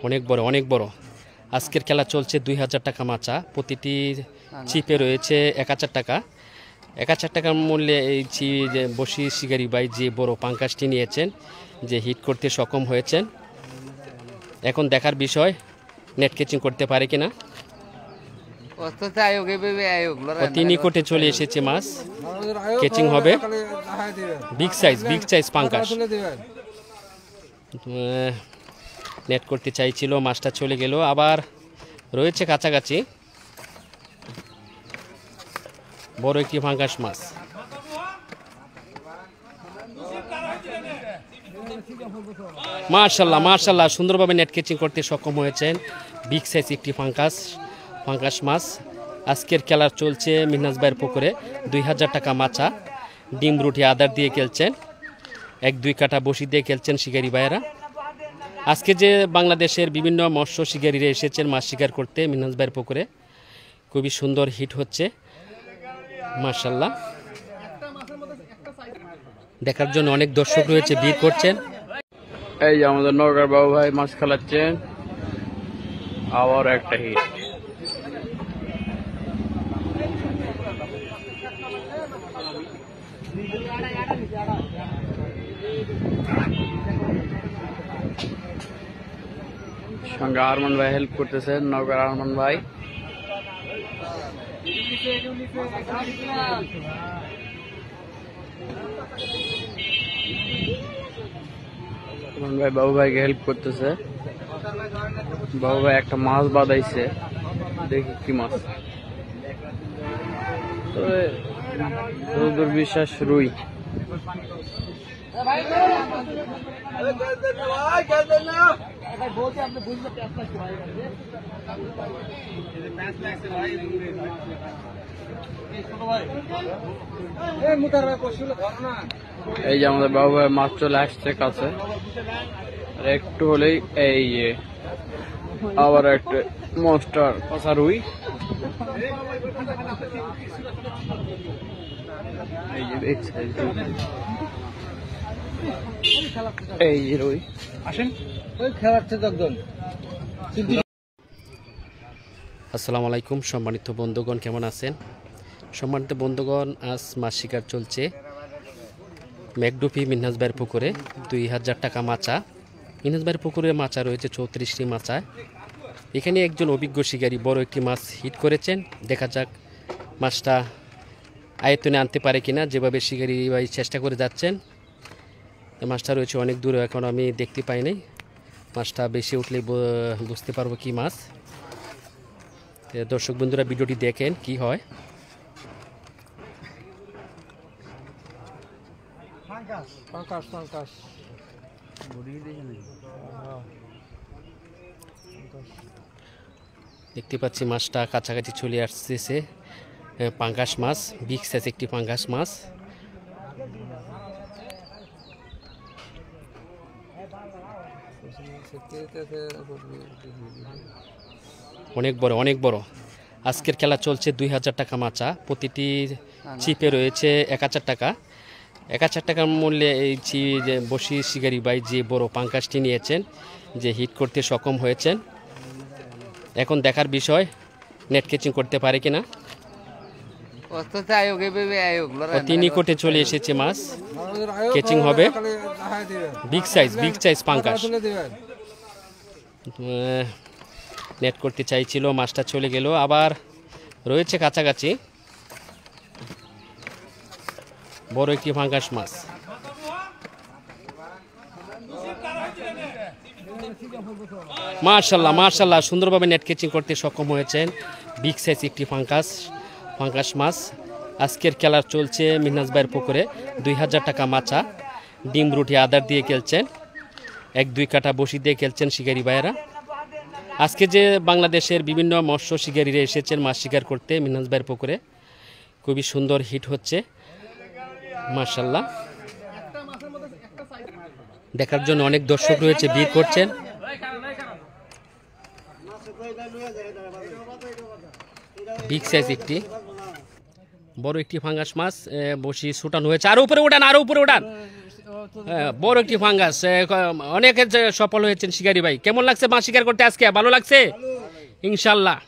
অনেক বড় অনেক বড়। আজকের খেলা চলছে 2000 টাকা মাচা, প্রতিটি চিপে রয়েছে 1000 টাকা। 1000 টাকার মূল্যে এই যে বসি শিকারি ভাই যে বড় পাঙ্কাসটি নিয়েছেন, যে হিট করতে সক্ষম হয়েছেন। এখন দেখার বিষয় নেট ক্যাচিং করতে পারে কিনা। অতি নিকটে চলে এসেছে মাছ, ক্যাচিং হবে। বিগ সাইজ পাঙ্কাস নেট করতে চাইছিল, মাছটা চলে গেল, আবার রয়েছে কাছাকাছি বড় একটি পাঙ্কাস মাছ। মার্শাল্লাহ সুন্দরভাবে নেট ক্যাচিং করতে সক্ষম হয়েছেন। বিগ সাইজ একটি পাঙ্কাস মাছ। আজকের খেলা চলছে মিনহাজ ভাইয়ের পুকুরে। 2000 টাকা মাচা, ডিম রুটি আদার দিয়ে খেলছেন, 1-2 কাটা বসি দিয়ে খেলছেন শিকারি ভাইয়েরা। আজকে যে বাংলাদেশের বিভিন্ন মৎস্য শিকারীরা এসেছেন মাছ শিকার করতে মিনহাজ ভাইয়ের পুকুরে, খুবই সুন্দর হিট হচ্ছে মার্শাল্লাহ। দেখার জন্য অনেক দর্শক রয়েছে, ভিড় করছেন। এই যে আমাদের নৌকার বাবু ভাই মাছ খেলাচ্ছেন, আবার একটা হিট। সঙ্গে আরমান ভাই হেল্প করতেছেন, নৌকার আরমান ভাই। ভাই বাবু ভাইকে হেল্প করতেছে। বাবু ভাই একটা মাছ বাঁধাইছে, দেখি কি মাছ। তবে বিশ্বাস রুই। এই যে আমাদের বাবু ভাই মাছ চলে আসছে কাছে, একটু হলেই এই আবার একটা মস্টার কষা রুই। এই যে এই রুই আসেন খেলাচ্ছে একজন। আসসালামু আলাইকুম সম্মানিত বন্ধুগণ, কেমন আছেন? সম্মানিত বন্ধুগণ, আজ মাছ শিকার চলছে মেঘডুপি মিনহাজ ভাইয়ের পুকুরে। 2000 টাকা মাচা। মিনহাজ ভাইয়ের পুকুরে মাচা রয়েছে 34টি মাচা। এখানে একজন অভিজ্ঞ শিকারী বড় একটি মাছ হিট করেছেন। দেখা যাক মাছটা আয়তনে আনতে পারে কিনা, যেভাবে শিকারী ভাই চেষ্টা করে যাচ্ছেন। মাছটা রয়েছে অনেক দূরে, এখন আমি দেখতে পাই নাই। মাছটা বেশি উঠলে বুঝতে পারবো কি মাছ। দর্শক বন্ধুরা ভিডিওটি দেখেন কি হয়। দেখতে পাচ্ছি মাছটা কাছাকাছি চলে আসতেছে। পাঙ্গাস মাছ, বিগ সাইজ একটি পাঙ্গাস মাছ। অনেক বড়। আজকের খেলা চলছে 2000 টাকা মাচা, প্রতিটি চিপে রয়েছে 1000 টাকা। 1000 টাকার মূল্যে এই যে বসি শিকারি ভাই যে বড় পাঙ্কাসটি নিয়েছেন, যে হিট করতে সক্ষম হয়েছেন। এখন দেখার বিষয় নেট ক্যাচিং করতে পারে কিনা। অতি নিকটে চলে এসেছে মাছ, ক্যাচিং হবে। বিগ সাইজ পাঙ্কাস নেট করতে চাইছিল, মাছটা চলে গেল, আবার রয়েছে কাছাকাছি বড় একটি পাঙ্কাস মাছ। মার্শাল্লাহ সুন্দরভাবে নেট ক্যাচিং করতে সক্ষম হয়েছেন। বিগ সাইজ একটি পাঙ্কাস মাছ। আজকের খেলা চলছে মিনহাজ ভাইয়ের পুকুরে। 2000 টাকা মাচা, ডিম রুটি আদার দিয়ে খেলছেন, 1-2 কাটা বসি দিয়ে খেলছেন শিকারি ভাইয়েরা। আজকে যে বাংলাদেশের বিভিন্ন মৎস্য শিকারীরা এসেছেন মাছ শিকার করতে মিনহাজ ভাইয়ের পুকুরে, খুবই সুন্দর হিট হচ্ছে মার্শাল্লাহ। দেখার জন্য অনেক দর্শক রয়েছে, ভিড় করছেন। বিগ সাইজ একটি বড় একটি পাঙ্গাস মাছ, বসি ছুটানো হয়েছে। আরো উপরে উঠান, বড় একটি ফাঙ্গাস। অনেকে সফল হয়েছেন শিকারি ভাই, কেমন লাগছে মাছ শিকার করতে আজকে? ভালো লাগছে ইনশাল্লাহ।